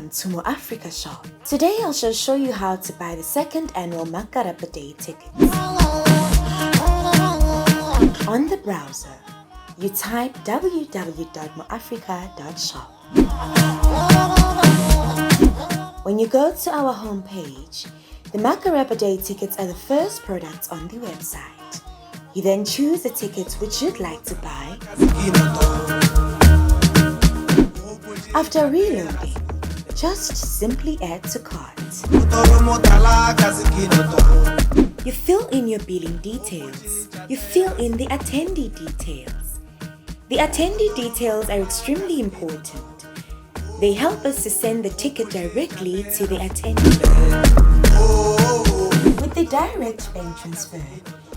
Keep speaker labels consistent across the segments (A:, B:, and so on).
A: welcome to Moafrika Shop. Today I shall show you how to buy the second annual Makarapa Day Ticket. On the browser, you type www.moafrika.shop. When you go to our homepage, the Makarapa Day tickets are the first products on the website. You then choose the tickets which you'd like to buy. After reloading, just simply add to cart. You fill in your billing details. You fill in the attendee details. The attendee details are extremely important. They help us to send the ticket directly to the attendee. With the direct bank transfer,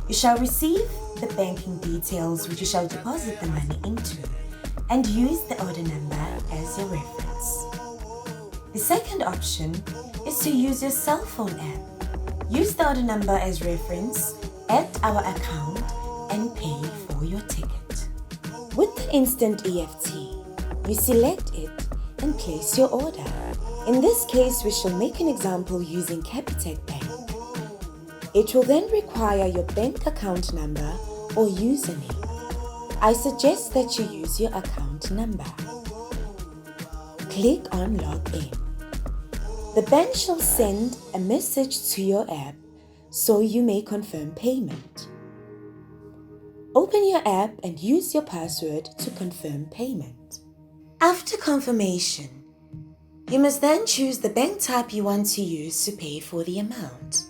A: you shall receive the banking details which you shall deposit the money into and use the order number as your reference. The second option is to use your cell phone app. Use the order number as reference, add our account and pay for your ticket. With the instant EFT, you select it and place your order. In this case, we shall make an example using Capitec Bank. It will then require your bank account number or username. I suggest that you use your account number. Click on Login. The bank shall send a message to your app so you may confirm payment. Open your app and use your password to confirm payment. After confirmation, you must then choose the bank type you want to use to pay for the amount.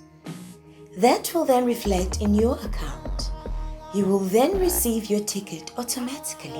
A: That will then reflect in your account. You will then receive your ticket automatically.